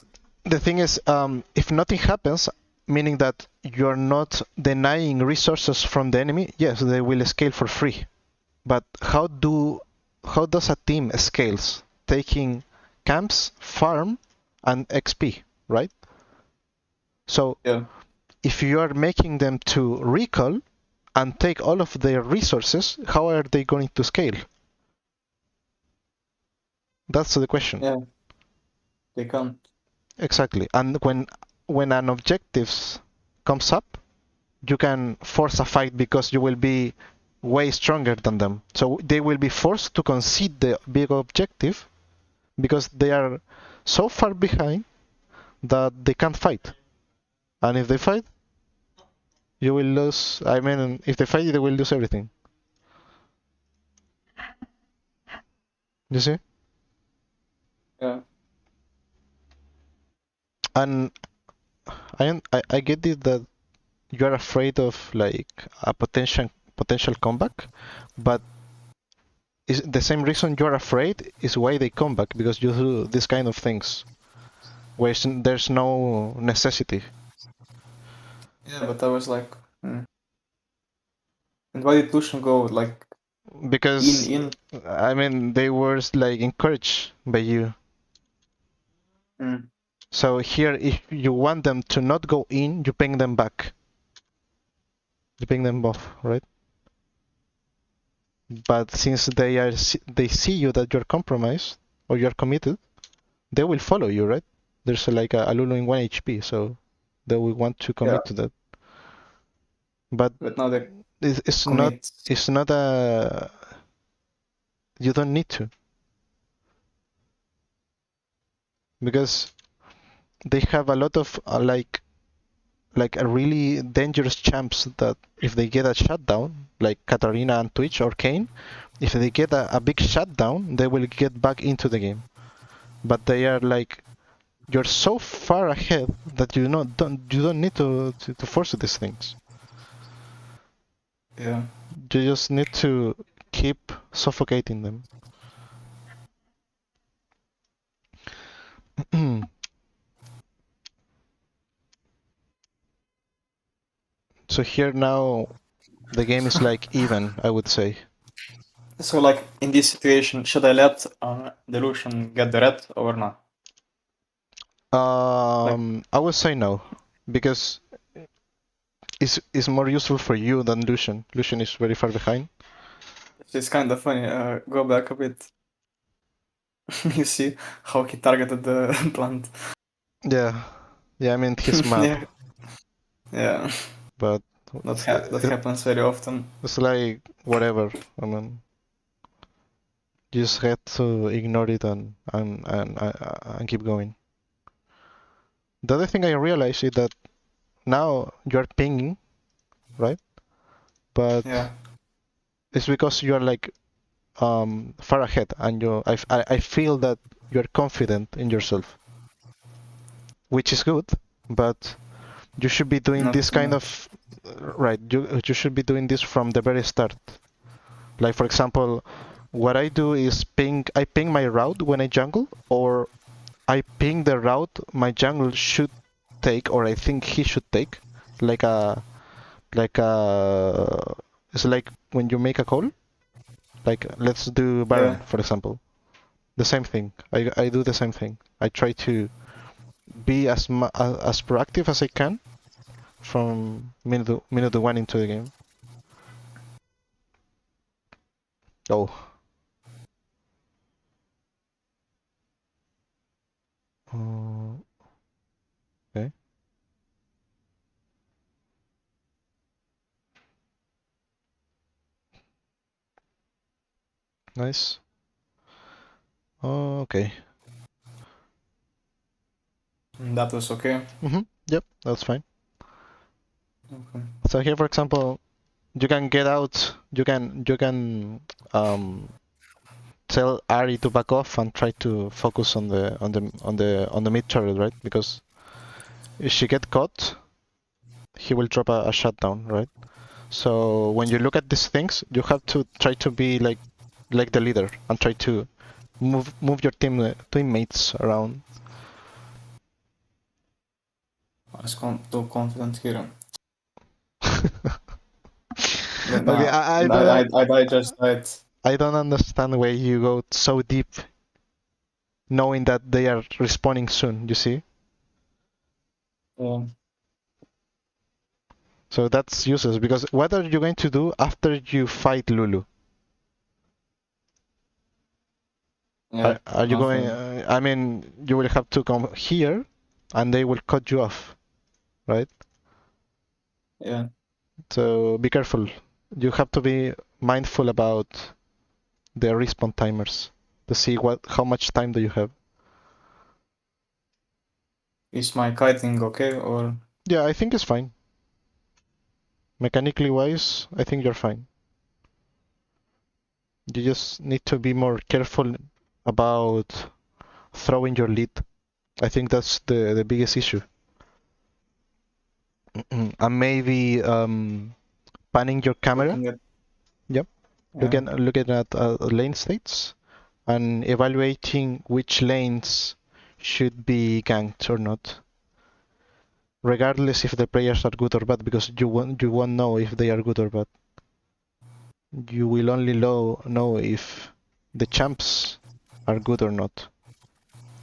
if nothing happens, meaning that you're not denying resources from the enemy, yes, they will scale for free. But how does a team scales? Taking camps, farm, and XP, right? So yeah, if you are making them to recall and take all of their resources, how are they going to scale? That's the question. yeah, they can't. Exactly. And when an objective comes up, you can force a fight because you will be way stronger than them. So they will be forced to concede the big objective because they are so far behind that they can't fight. And if they fight, you will lose. I mean, if they fight, they will lose everything. You see? Yeah, And I get it that you're afraid of like a potential comeback, but is the same reason you're afraid is why they come back because you do this kind of things where there's no necessity. yeah, but I was like, and why did Lucian go like Because in? I mean they were like encouraged by you. Mm. So here, if you want them to not go in, you ping them back. You ping them off, right? But since they see you that you're compromised or you're committed, they will follow you, right? There's like a Lulu in 1 HP, so they will want to Yeah, commit to that. But but now they it's not commit. it's not a you don't need to because they have a lot of like a really dangerous champs that if they get a shutdown, like Katarina and Twitch or Kane, if they get a big shutdown, they will get back into the game. But they are like you're so far ahead that you don't need to force these things. Yeah, You just need to keep suffocating them. So here now The game is like even, I would say. So like in this situation, should I let the Lucian get the red or not? I would say no, because it's more useful for you than Lucian. Lucian is very far behind. It's kind of funny. Go back a bit. You see how he targeted the plant. Yeah, yeah. I mean his map, Yeah, yeah. but That happens very often. it's like whatever. I mean, you just have to ignore it and keep going. The other thing I realized is that now you're pinging, right? But Yeah, it's because you're like far ahead, and I feel that you're confident in yourself, which is good, but you should be doing not this kind of right. You should be doing this from the very start. Like for example, what I do is I ping my route when I jungle, or I ping the route my jungle should take, or I think he should take, like a like a it's like when you make a call, like let's do Baron yeah. for example. The same thing. I do the same thing. I try to be as proactive as I can from minute one into the game. Oh, uh, okay, nice. Okay. That was okay. Yep, that's fine. Okay. So here, for example, you can get out. You can tell Ari to back off and try to focus on the mid turret, right? Because if she get caught, he will drop a shutdown, right? So when you look at these things, you have to try to be like the leader and try to move your teammates around. I was too confident here. Okay, I just died. I don't understand why you go so deep, knowing that they are respawning soon. You see, Yeah, so that's useless because what are you going to do after you fight Lulu? yeah, Are you going? nothing. I mean, you will have to come here, and they will cut you off, right? Yeah, So be careful. You have to be mindful about the respawn timers to see how much time do you have. is my kiting okay or Yeah, I think it's fine. Mechanically wise, I think you're fine. You just need to be more careful about throwing your lead. I think that's the biggest issue. And maybe panning your camera. looking at? Yep. Yeah, Looking at lane states and evaluating which lanes should be ganked or not, regardless if the players are good or bad, because you won't know if they are good or bad. You will only know if the champs are good or not.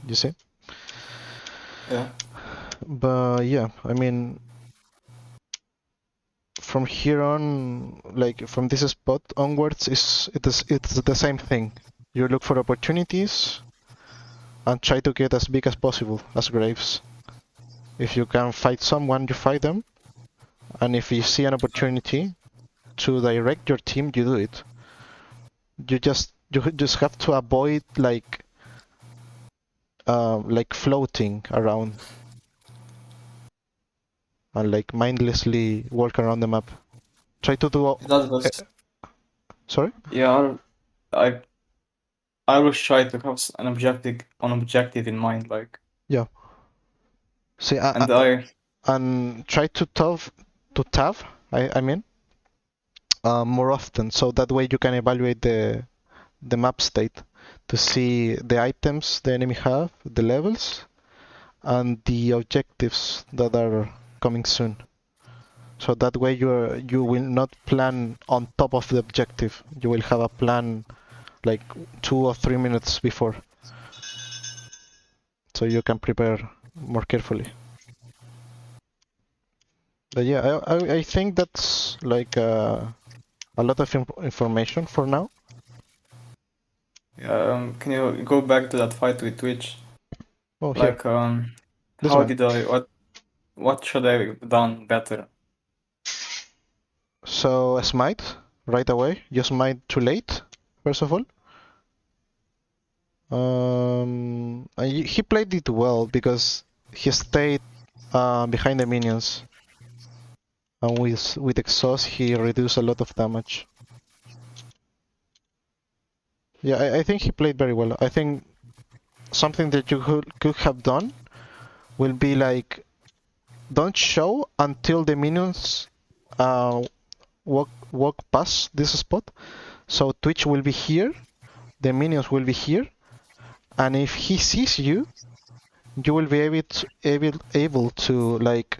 You see? yeah, But yeah, I mean, from here on, like from this spot onwards, it's the same thing. You look for opportunities and try to get as big as possible as Graves. If you can fight someone, you fight them, and if you see an opportunity to direct your team, you do it. You just have to avoid like floating around and like mindlessly walk around the map. Try to do. that was Sorry? yeah. I I always try to have an objective in mind, like, Yeah. See, and I and try to tab. I mean, more often, so that way you can evaluate the map state to see the items the enemy have, the levels, and the objectives that are coming soon. So that way you will not plan on top of the objective. You will have a plan like 2 or 3 minutes before, so you can prepare more carefully. But yeah, I think that's like a lot of information for now. Can you go back to that fight with Twitch? Oh, here, Like, this how one. did what should I have done better? So smite right away. You smite too late, first of all. He played it well because he stayed behind the minions, and with exhaust he reduced a lot of damage. Yeah, I think he played very well. I think something that you could have done will be like, don't show until the minions walk past this spot. So Twitch will be here, the minions will be here, and if he sees you, you will be able to like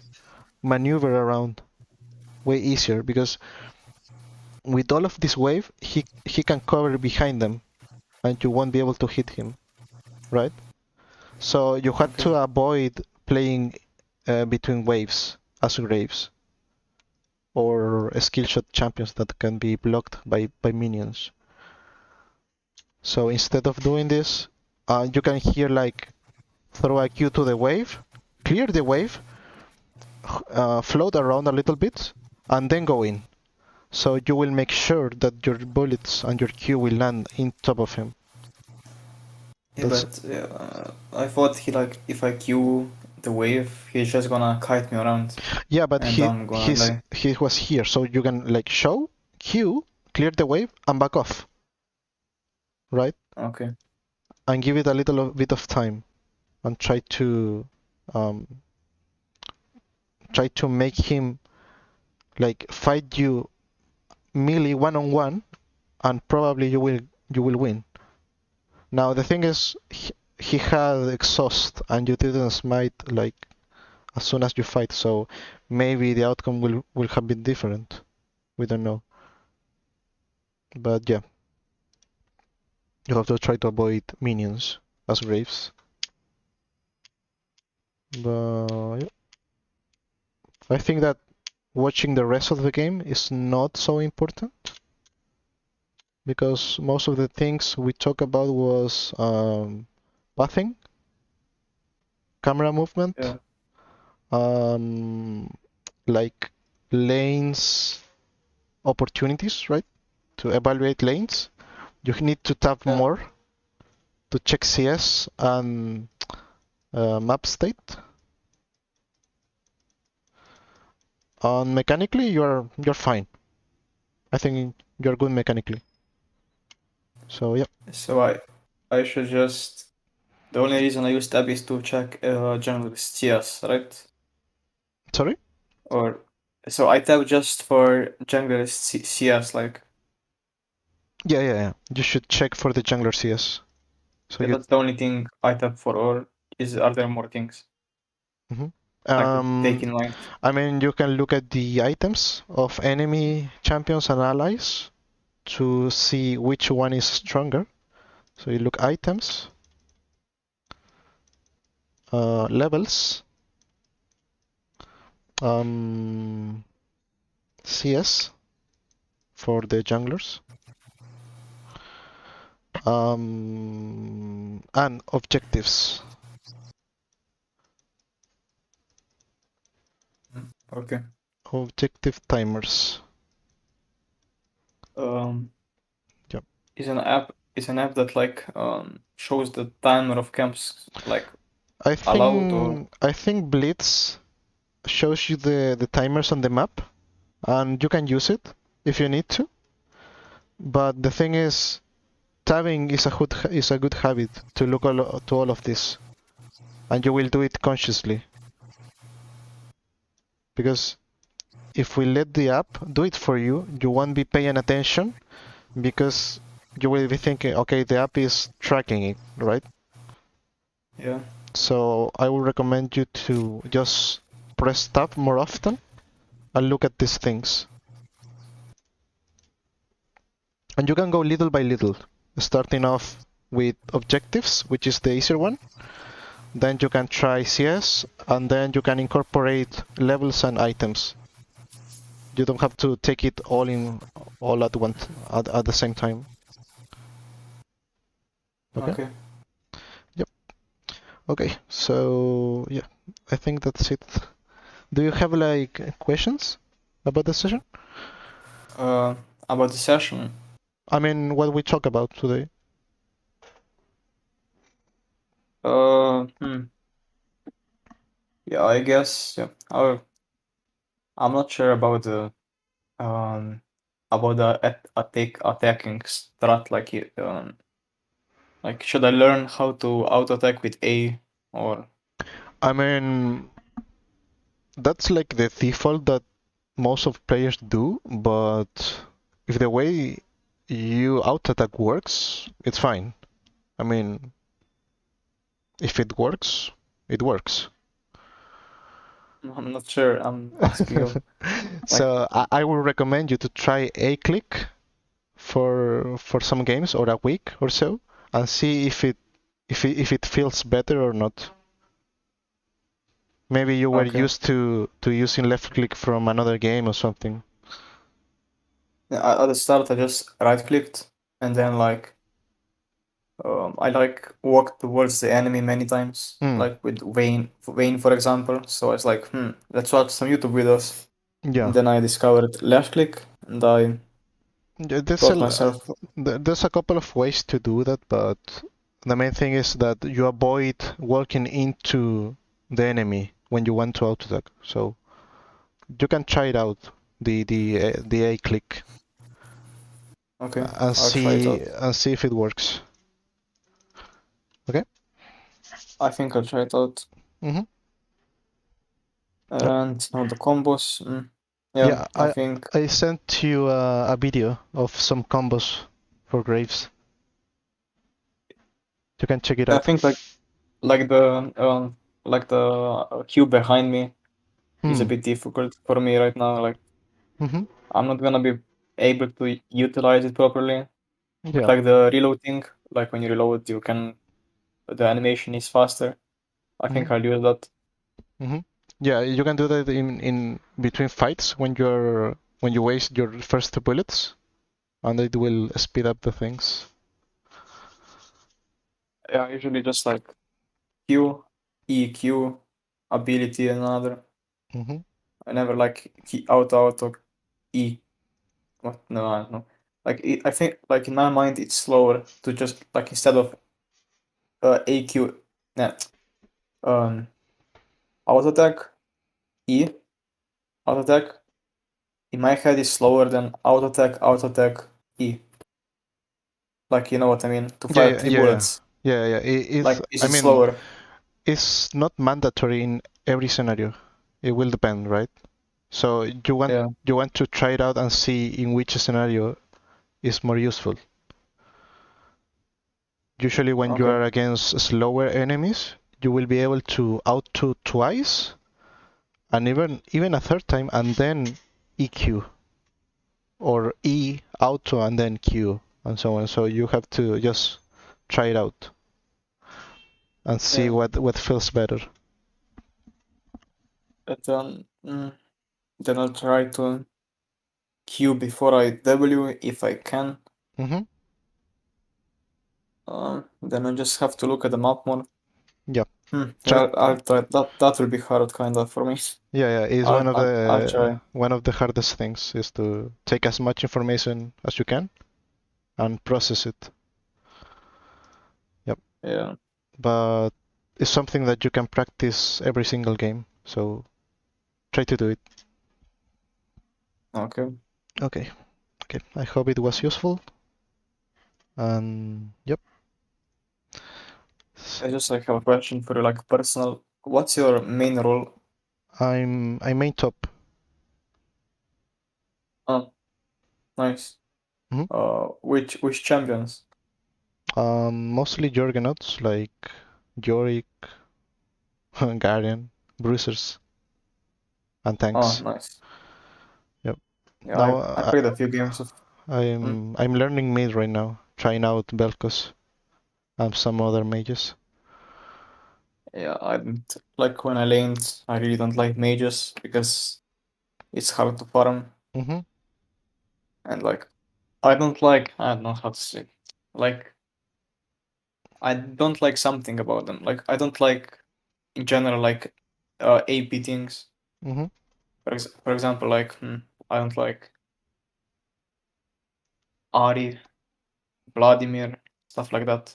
maneuver around way easier, because with all of this wave he can cover behind them and you won't be able to hit him, right? So you had Okay. to avoid playing between waves as Graves or skill shot champions that can be blocked by minions. So instead of doing this, you can here like throw a Q to the wave, clear the wave, float around a little bit, and then go in. So you will make sure that your bullets and your Q will land in top of him. Yeah, but I thought he like if I Q the wave, he's just gonna kite me around Yeah, but and I'm gonna die. he was here, so you can like show, Q, clear the wave, and back off, right? Okay. And give it a little bit of time, and um, try to make him like fight you melee one-on-one, and probably you will win. Now the thing is, he had exhaust, and you didn't smite like as soon as you fight, so maybe the outcome will have been different. We don't know. But yeah, you have to try to avoid minions as Graves. But yeah. I think that watching the rest of the game is not so important, because most of the things we talked about was pathing, camera movement, Yeah. like lanes opportunities, right? To evaluate lanes, you need to tap Yeah. more to check CS and map state. And mechanically, you're fine. I think you're good mechanically. So yeah. So I should just the only reason I use tab is to check jungle CS, right? Sorry? Or so I tab just for jungle CS, like Yeah. You should check for the jungler CS. So yeah, you. that's the only thing I tab for, or are there more things Mhm. like to take in mind? I mean, you can look at the items of enemy champions and allies to see which one is stronger. So you look items, levels, CS for the junglers, and objectives. Okay. Objective timers. Um, Yep. is an app that like shows the timer of camps like I allowed or think Blitz shows you the timers on the map, and you can use it if you need to. But the thing is, tabbing is a good habit to look to all of this, and you will do it consciously. Because if we let the app do it for you, you won't be paying attention, because you will be thinking, okay, the app is tracking it, right? yeah. So I would recommend you to just press tab more often and look at these things. And you can go little by little, starting off with objectives, which is the easier one. Then you can try CS, and then you can incorporate levels and items. You don't have to take it all at once at the same time. Okay. Okay. Okay. So yeah, I think that's it. Do you have like questions about the session? About the session. I mean, what we talk about today. Uh, hmm. Yeah, I guess. Yeah. I'm not sure um about the attacking strat. Like should I learn how to auto attack with A or I mean, that's like the default that most of players do, but if the way you auto attack works, it's fine. I mean, if it works, it works. I'm not sure. I'm asking you. Like, So I would recommend you to try a click for some games or a week or so and see if it feels better or not. Maybe you were okay. used to using left click from another game or something. At the start, I just right clicked and then I like walked towards the enemy many times, Hmm. like with Vayne, for example. So I was like, let's watch some YouTube videos. And Yeah. then I discovered left click and I There's taught myself. there's a couple of ways to do that, but the main thing is that you avoid walking into the enemy when you want to auto attack. So you can try it out, the A click, Okay, and I'll try it see out. if it works. Okay. I think I'll try it out. Mm-hmm. And now the combos. Yeah, Yeah, I I think I sent you a video of some combos for Graves. You can check it I out. think like the queue behind me is a Hmm. bit difficult for me right now. Like Mm-hmm. I'm not gonna be able to utilize it properly. But Yeah. like the reloading, like when you reload, the animation is faster. I Mm-hmm. think I'll use that. Mm-hmm. Yeah, you can do that in between fights when you waste your first two bullets, and it will speed up the things. Yeah, usually just like Q, E, Q, ability, another. Mm-hmm. I never like key auto E. What? No, I don't know. I think like in my mind it's slower to just like instead of AQ, nah, um, auto attack E, auto attack. In my head is slower than auto attack E. Like you know what I mean? To Yeah, fire yeah, three yeah, yeah, bullets. yeah, yeah. Like is I it mean, slower? it's not mandatory in every scenario. It will depend, right? So Yeah. you want to try it out and see in which scenario is more useful. Usually, when you Okay. are against slower enemies, you will be able to auto twice and even a third time, and then EQ or E auto and then Q and so on. So you have to just try it out and see Yeah. what feels better. But then I'll try to Q before I W if I can. Mm-hmm. Then I just have to look at the map more. Yeah. Try. Yeah, I'll try that. That will be hard kind of for me. Yeah, yeah. Is I'll try. one of the hardest things is to take as much information as you can and process it. Yep. Yeah. But it's something that you can practice every single game. So try to do it. Okay. Okay. Okay. I hope it was useful. And yep. I just like have a question for you, like personal. What's your main role? I'm main top. Oh, nice. Mhm. Which champions? Mostly Jorgenauts like Yorick, Guardian, Bruisers, and Oh, tanks. nice. Yeah, Now I played a few games of. Hmm. I'm learning mid right now, trying out Vel'Koz and some other mages. Yeah, I didn't like when I laned. I really don't like mages because it's hard to farm, Mm-hmm. and like I don't like. I don't know how to say. Like I don't like something about them. Like I don't like in general like AP things. Mm-hmm. For example, like I don't like Ari, Vladimir, stuff like that.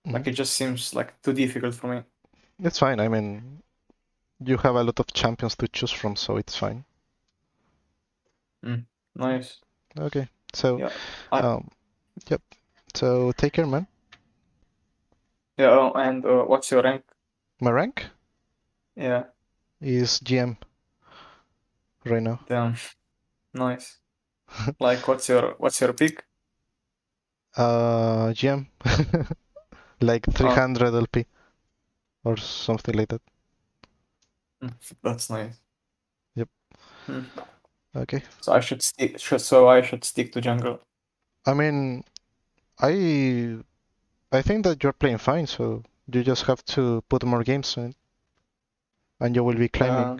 Mm-hmm. Like it just seems like too difficult for me. It's fine. I mean, you have a lot of champions to choose from, so it's fine. Mm, nice. Okay. So, Yeah. I um, yep. So take care, man. yeah. And what's your rank? My rank Yeah. is GM right now. Damn. Nice. Like what's your pick? GM, like Oh, 300 LP or something like that. that's nice. Yep. Hmm. Okay. So I should stick to jungle. I mean, I I think that you're playing fine, so you just have to put more games in, and you will be climbing. Uh,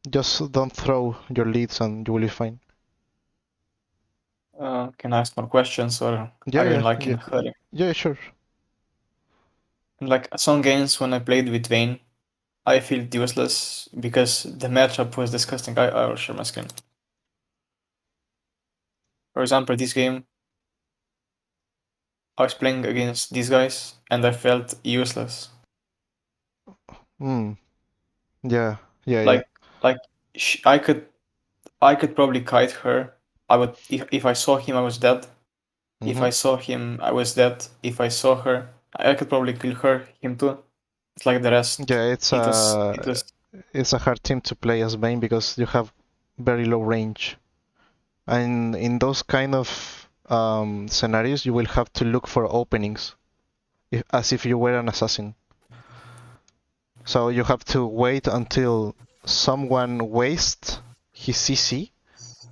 Just don't throw your leads, and you will be fine. can I ask more questions or Yeah, are you yeah, like in yeah, a hurry? yeah, sure. And like some games when I played with Vayne, I feel useless because the matchup was disgusting. I will share my screen. For example, this game I was playing against these guys and I felt useless. Hmm. Yeah, yeah, yeah. Like like I could probably kite her. I would if I saw him I was dead. If Mm-hmm. I saw him I was dead. If I saw her I could probably kill him too. It's like the rest. Yeah, it's a hard team to play as Vayne because you have very low range. And in those kind of scenarios, you will have to look for openings, as if you were an assassin. So you have to wait until someone wastes his CC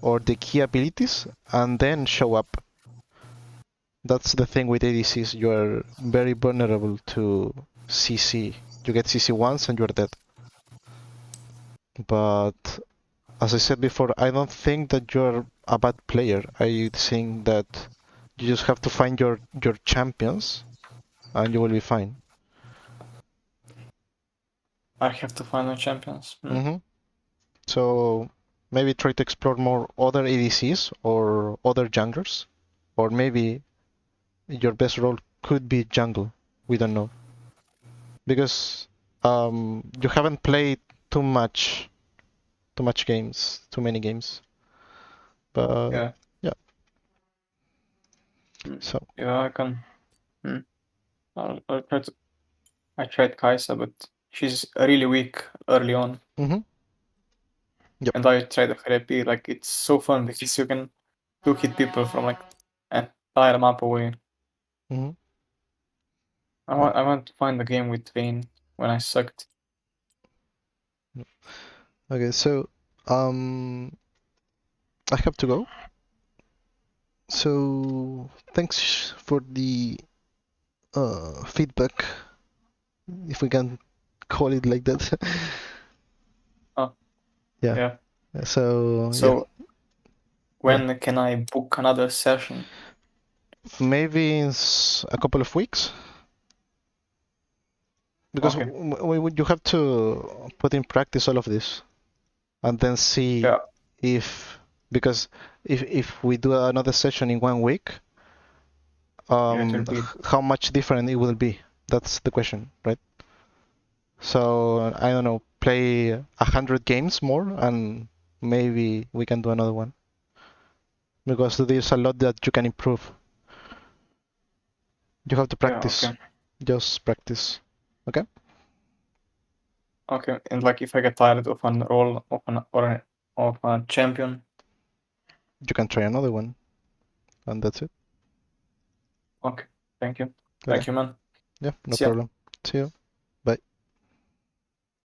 or the key abilities and then show up. That's the thing with ADCs. You are very vulnerable to CC. You get CC once and you're dead. But as I said before, I don't think that you're a bad player. I think that you just have to find your champions and you will be fine. I have to find my champions. Hmm. So maybe try to explore more other ADCs or other junglers, or maybe your best role could be jungle. We don't know because you haven't played too much, too many games. But Yeah. yeah, Mm. so Yeah, I can. Mm. I'll try to. I tried Kaisa, but she's really weak early on, hmm yep. and I tried the therapy. Like it's so fun because you can two hit people from like entire map away. hmm I want to find the game with Vayne when I sucked. Okay, so um, I have to go. So thanks for the feedback, if we can call it like that. Oh Yeah. yeah. So yeah, So yeah. when can I book another session? Maybe in a couple of weeks because Okay. you have to put in practice all of this and then see Yeah. if because if we do another session in 1 week, Yeah, it will be. how much different it will be. That's the question, right? So I don't know, play 100 games more and maybe we can do another one because there's a lot that you can improve. You have to Yeah. practice, Okay. just practice. Okay? Okay. And like if I get tired of an role of a champion. You can try another one, and that's it. Okay. Thank you. Okay. Thank you, man. Yeah, no See ya. problem. See you.